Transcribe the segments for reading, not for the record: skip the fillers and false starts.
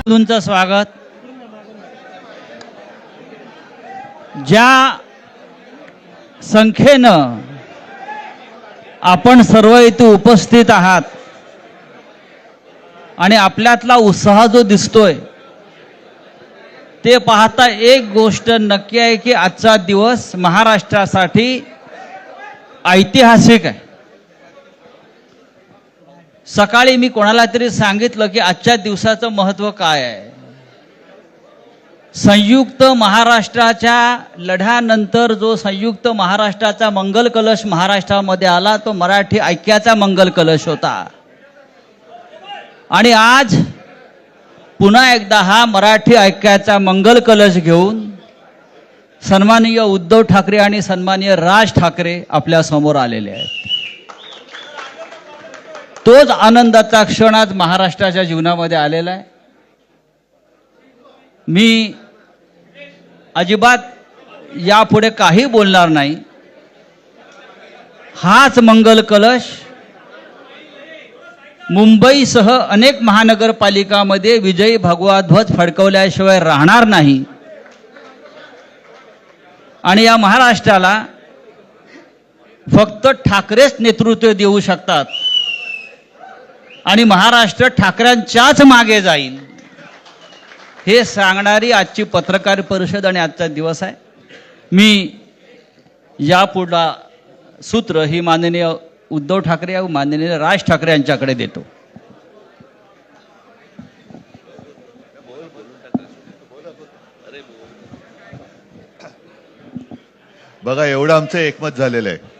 तुमचं स्वागत. ज्या संख्येनं आपण सर्व इथे उपस्थित आहात आणि आपल्यातला उत्साह जो दिसतोय ते पाहता एक गोष्ट नक्की आहे की आजचा दिवस महाराष्ट्रासाठी ऐतिहासिक आहे. सकाळी मी कोणाला तरी सांगितलं की आजच्या दिवसाचं महत्त्व काय आहे. संयुक्त महाराष्ट्राच्या लढ्यानंतर जो संयुक्त महाराष्ट्राचा मंगल कलश महाराष्ट्रामध्ये आला तो मराठी ऐक्याचा मंगल कलश होता. आणि आज पुन्हा एकदा हा मराठी ऐक्याचा मंगल कलश घेऊन सन्माननीय उद्धव ठाकरे आणि सन्माननीय राज ठाकरे आपल्या समोर आलेले आहेत. तोच आनंदाचा क्षण आज महाराष्ट्राच्या जीवनामध्ये आलेला आहे. मी अजिबात यापुढे काही बोलणार नाही. हाच मंगल कलश मुंबईसह अनेक महानगरपालिकांमध्ये विजयी भगवा ध्वज फडकवल्याशिवाय राहणार नाही. आणि या महाराष्ट्राला फक्त ठाकरेच नेतृत्व देऊ शकतात आणि महाराष्ट्र ठाकरेंच्याच मागे जाईल हे सांगणारी आजची पत्रकार परिषद आणि आजचा दिवस आहे. मी यापुढला सूत्र ही माननीय उद्धव ठाकरे व माननीय राज ठाकरे यांच्याकडे देतो. बघा एवढं आमचं एकमत झालेलं आहे.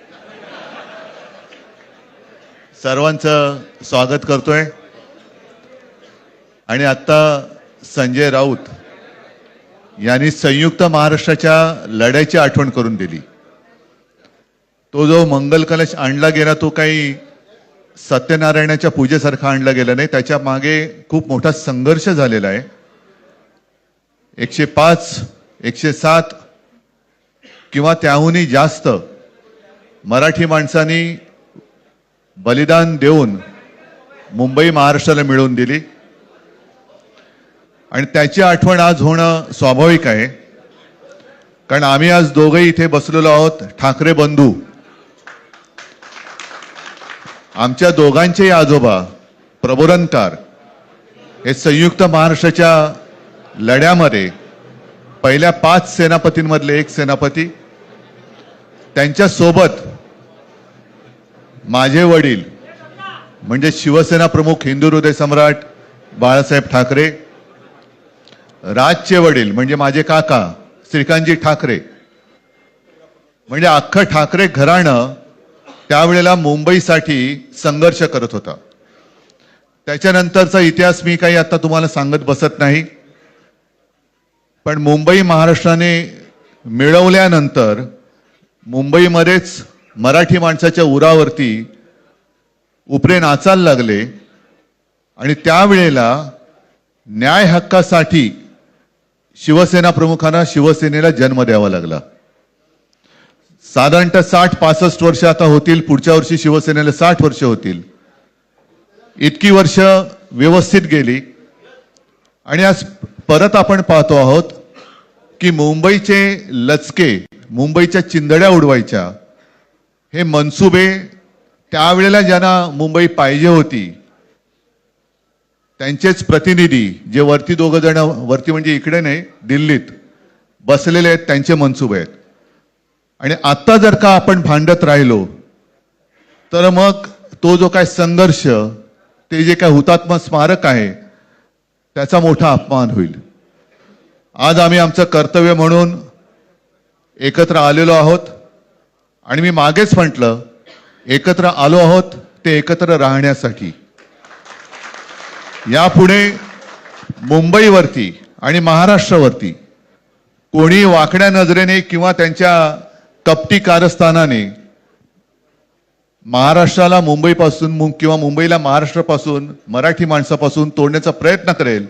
सर्वांचं स्वागत करतोय. आणि आता संजय राऊत यांनी संयुक्त महाराष्ट्राच्या लढ्याची आठवण करून दिली. तो जो मंगल कलश आणला गेला तो काही सत्यनारायणाच्या पूजेसारखा आणला गेला नाही. त्याच्या मागे खूप मोठा संघर्ष झालेला आहे. 105 107 किंवा त्याहूनही जास्त मराठी माणसांनी बलिदान देऊन मुंबई महाराष्ट्राला मिळवून दिली आणि त्याची आठवण आज होणं स्वाभाविक आहे. कारण आम्ही आज दोघंही इथे बसलेलो आहोत ठाकरे बंधू. आमच्या दोघांचेही आजोबा प्रबोधनकार हे संयुक्त महाराष्ट्राच्या लढ्यामध्ये पहिल्या 5 सेनापतींमधले एक सेनापती. त्यांच्या सोबत माझे वडील म्हणजे शिवसेना प्रमुख हिंदू हृदय सम्राट बाळासाहेब ठाकरे, राजचे वडील म्हणजे माझे काका श्रीकांतजी ठाकरे, म्हणजे अख्खं ठाकरे घराणं त्यावेळेला मुंबईसाठी संघर्ष करत होता. त्याच्यानंतरचा इतिहास मी काही आता तुम्हाला सांगत बसत नाही. पण मुंबई महाराष्ट्राने मिळवल्यानंतर मुंबईमध्येच मराठी माणसाच्या उरावरती उपरे नाचायला लागले आणि त्यावेळेला न्याय हक्कासाठी शिवसेना प्रमुखांना शिवसेनेला जन्म द्यावा लागला. साधारणतः 60-65 वर्ष आता होतील. पुढच्या वर्षी शिवसेनेला 60 वर्ष होतील. इतकी वर्ष व्यवस्थित गेली आणि आज परत आपण पाहतो आहोत की मुंबईचे लचके, मुंबईच्या चिंधड्या उडवायच्या हे मनसुबे त्यावेळेला ज्यांना मुंबई पाहिजे होती त्यांचेच प्रतिनिधी जे वरती दोघं जण, वरती म्हणजे इकडे नाही दिल्लीत बसलेले आहेत, त्यांचे मनसुबे आहेत. आणि आता जर का आपण भांडत राहिलो तर मग तो जो काय संघर्ष, ते जे काय हुतात्मा स्मारक आहे त्याचा मोठा अपमान होईल. आज आम्ही आमचं कर्तव्य म्हणून एकत्र आलेलो आहोत आणि मी मागेच म्हटलं एकत्र आलो आहोत ते एकत्र राहण्यासाठी. यापुढे मुंबईवरती आणि महाराष्ट्रावरती कोणी वाकड्या नजरेने किंवा त्यांच्या कपटी कारस्थानाने महाराष्ट्राला मुंबईपासून किंवा मुंबईला महाराष्ट्रापासून, मराठी माणसापासून तोडण्याचा प्रयत्न करेल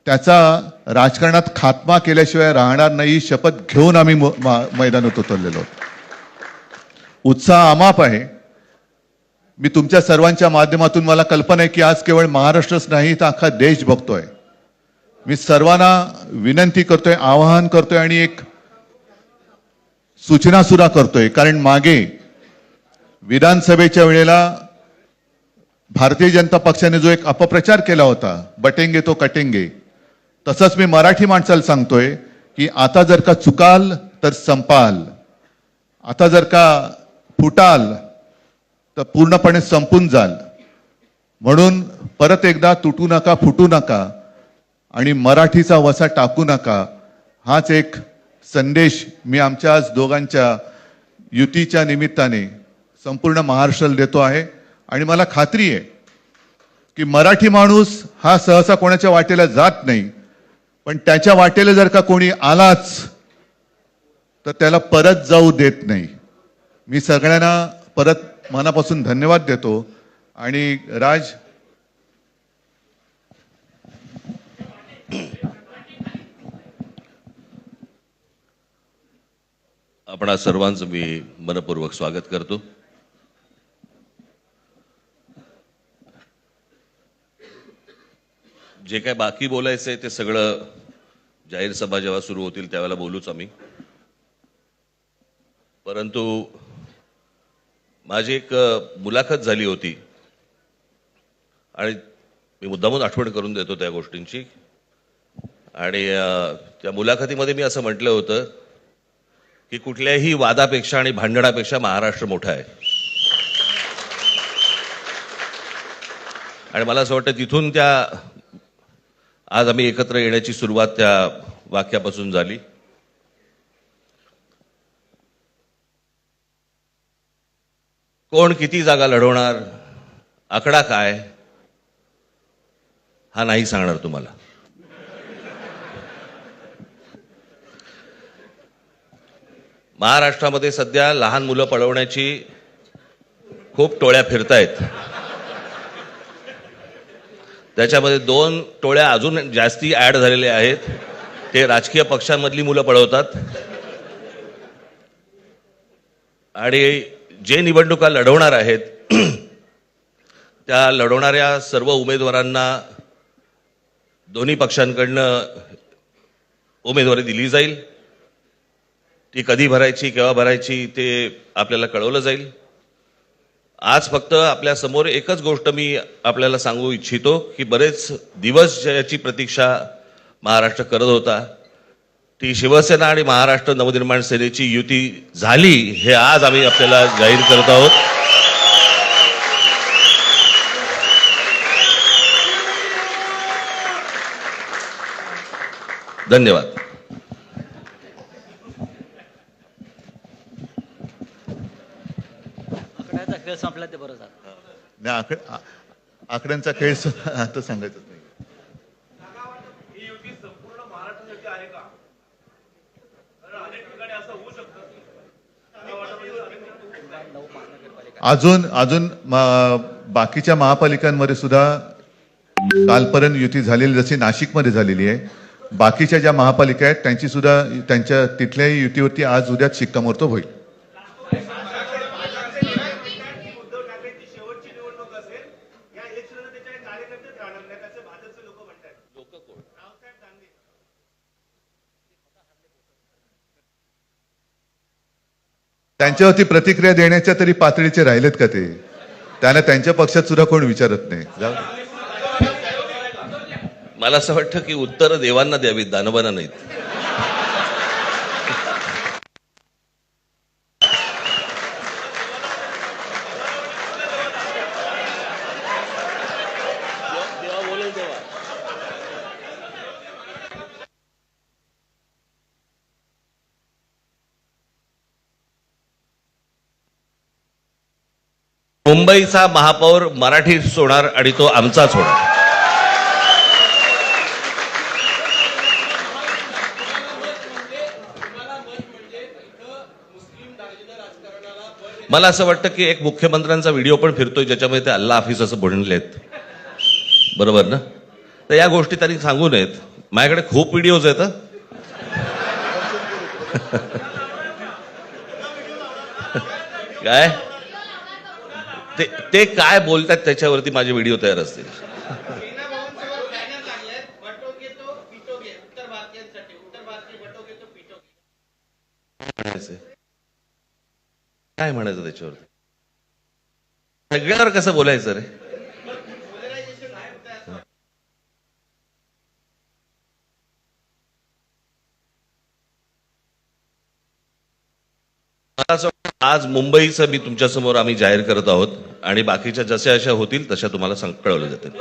त्याचा राजकारणात खात्मा केल्याशिवाय राहणार नाही. शपथ घेऊन आम्ही मैदानात उतरलेलो आहोत. उत्साह अमाप आहे. मी तुमच्या सर्वांच्या माध्यमातून मला कल्पना आहे की आज केवळ महाराष्ट्रच नाही तर अख्खा देश बघतोय. मी सर्वांना विनंती करतोय, आवाहन करतोय आणि एक सूचना सुद्धा करतोय, कारण मागे विधानसभेच्या वेळेला भारतीय जनता पक्षाने जो एक अपप्रचार केला होता, बटेंगे तो कटेंगे, तसंच मी मराठी माणसाला सांगतोय की आता जर का चुकाल तर संपाल, आता जर का फुटाल तर पूर्णपणे संपून जाल. म्हणून परत एकदा तुटू नका, फुटू नका आणि मराठीचा वसा टाकू नका, हाच एक संदेश मी आमच्या आज दोघांच्या युतीच्या निमित्ताने संपूर्ण महाराष्ट्राला देतो आहे. आणि मला खात्री आहे की मराठी माणूस हा सहसा कोणाच्या वाटेला जात नाही, पण त्याच्या वाटेला जर का कोणी आलाच तर त्याला परत जाऊ देत नाही. मी सगळ्यांना परत मनापासून धन्यवाद देतो. आणि राज, आपणा सर्वांचं मी मनपूर्वक स्वागत करतो. जे काय बाकी बोलायचंय ते सगळं जाहीर सभा जेव्हा सुरू होतील त्यावेळेला बोलूच आम्ही. परंतु माझी एक मुलाखत झाली होती आणि मी मुद्दामून आठवण करून देतो त्या गोष्टींची. आणि त्या मुलाखतीमध्ये मी असं म्हटलं होतं की कुठल्याही वादापेक्षा आणि भांडणापेक्षा महाराष्ट्र मोठा आहे. आणि मला असं वाटतं तिथून त्या आज आम्ही एकत्र येण्याची सुरुवात त्या वाक्यापासून झाली. कोण किती जागा लढवणार, आकडा काय, हा नाही सांगणार तुम्हाला. महाराष्ट्रामध्ये सध्या लहान मुलं पळवण्याची खूप टोळ्या फिरतायत. त्याच्यामध्ये 2 टोळ्या अजून जास्ती ऍड झालेल्या आहेत. ते राजकीय पक्षांमधली मुलं पळवतात आणि जे निवडणुका लढवणार आहेत त्या लढवणाऱ्या सर्व उमेदवारांना दोन्ही पक्षांकडनं उमेदवारी दिली जाईल. ती कधी भरायची, केव्हा भरायची ते आपल्याला कळवलं जाईल. आज फक्त आपल्या समोर एकच गोष्ट मी आपल्याला सांगू इच्छितो की बरेच दिवस ज्याची प्रतीक्षा महाराष्ट्र करत होता, ती शिवसेना आणि महाराष्ट्र नवनिर्माण सेनेची युती झाली, हे आज आम्ही आपल्याला जाहीर करत आहोत. धन्यवाद. आकड्याचा खेळ संपला ते बरं झालं. नाही, आकड्यांचा खेळ आता सांगायचं नाही. अजून बाकीच्या महापालिकांमध्ये सुद्धा कालपर्यंत युती झालेली, जशी नाशिकमध्ये झालेली आहे, बाकीच्या ज्या महापालिका आहेत त्यांची सुद्धा त्यांच्या तिथल्याही युतीवरती आज उद्याच शिक्कामोर्तब होईल. त्यांच्यावरती प्रतिक्रिया देण्याच्या तरी पातळीचे राहिलेत का ते? त्यांना त्यांच्या पक्षात सुद्धा कोण विचारत नाही. मला असं वाटतं की उत्तर देवांना द्यावीत, दानवांना नाहीत. मुंबईचा महापौर मराठीच होणार आणि तो आमचाच होणार. मला असं वाटतं की एक मुख्यमंत्र्यांचा व्हिडिओ पण फिरतोय ज्याच्यामध्ये ते अल्ला हाफिज असं म्हणलेत, बरोबर ना? तर या गोष्टी त्यांनी सांगू नयेत. माझ्याकडे खूप व्हिडिओज आहेत. काय ते काय बोलतात त्याच्यावरती माझे व्हिडिओ तयार असतील. काय म्हणायचं त्याच्यावरती? सगळ्यावर कसं बोलायचं रे? मला असं वाटतं आज मुंबईचं मी तुमच्यासमोर आम्ही जाहीर करत आहोत आणि बाकीच्या जशा अशा होतील तशा तुम्हाला कळवलं जातील.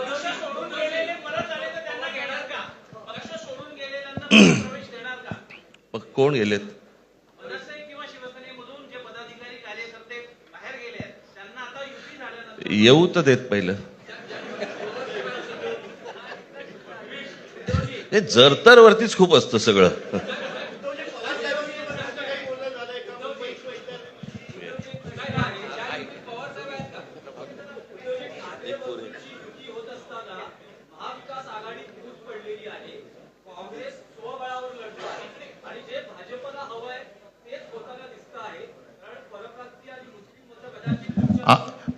मग कोण गेलेत? येऊ तर देत पहिलं. हे जरतर वरतीच खूप असतं सगळं.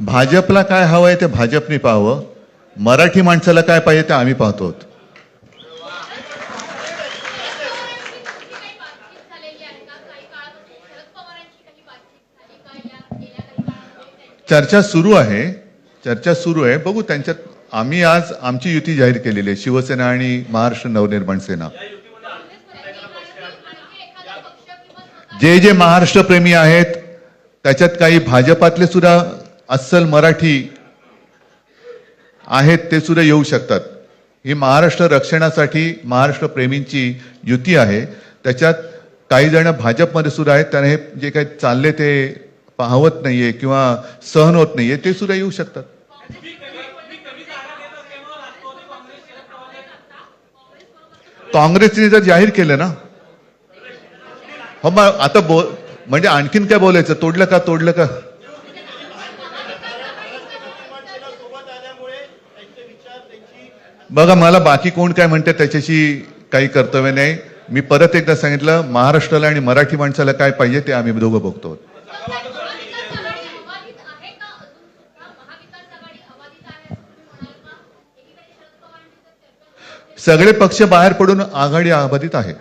भाजपला काय हवंय ते भाजपने पाहावं, मराठी माणसाला काय पाहिजे ते आम्ही पाहतो. चर्चा सुरू आहे, बघू त्यांच्यात. आम्ही आज आमची युती जाहीर केलेली आहे, शिवसेना आणि महाराष्ट्र नवनिर्माण सेना. जे महाराष्ट्र प्रेमी आहेत त्याच्यात काही भाजपातले सुद्धा अस्सल मराठी आहेत, ते सुद्धा येऊ शकतात. ही महाराष्ट्र रक्षणासाठी महाराष्ट्र प्रेमींची युती आहे. त्याच्यात काही जण भाजपमध्ये सुद्धा आहेत, त्यांना हे जे काही चालले ते पाहवत नाहीये किंवा सहन होत नाहीये, ते सुद्धा येऊ शकतात. काँग्रेसने जर जाहीर केलं ना, हो मग आता म्हणजे आणखीन काय बोलायचं? तोडलं का? बघा, मला बाकी कोण काय म्हणते त्याच्याशी काही कर्तव्य नाही. मी परत एकदा सांगितलं, महाराष्ट्राला आणि मराठी माणसाला काय पाहिजे ते आम्ही दोघं बघतो. सगळे पक्ष बाहेर पडून आघाडी अबाधित आहे.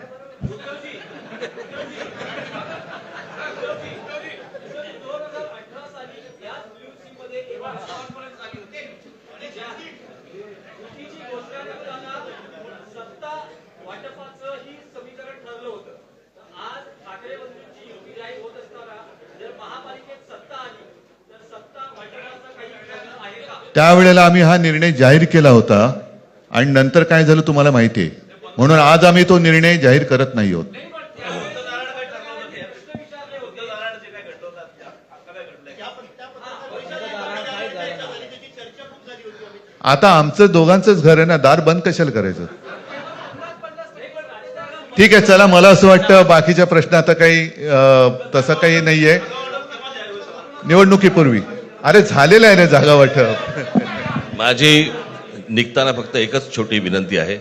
त्यावेळेला आम्ही हा निर्णय जाहीर केला होता आणि नंतर काय झालं तुम्हाला माहिती आहे. म्हणून आज आम्ही तो निर्णय जाहीर करत नाही आहोत. आता आमचं दोघांचंच घर आहे ना, दार बंद कशाला करायचं? ठीक आहे, चला. मला असं वाटतं बाकीच्या प्रश्न आता काही तसं काही नाहीये. निवडणुकीपूर्वी अरे झालेलं आहे ना जागा वाटप. माझी निघताना फक्त एकच छोटी विनंती आहे.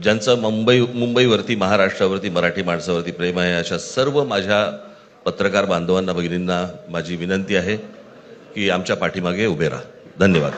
ज्यांचं मुंबईवरती, महाराष्ट्रावरती, मराठी माणसावरती प्रेम आहे, अशा सर्व माझ्या पत्रकार बांधवांना, भगिनींना माझी विनंती आहे की आमच्या पाठीमागे उभे राहा. धन्यवाद.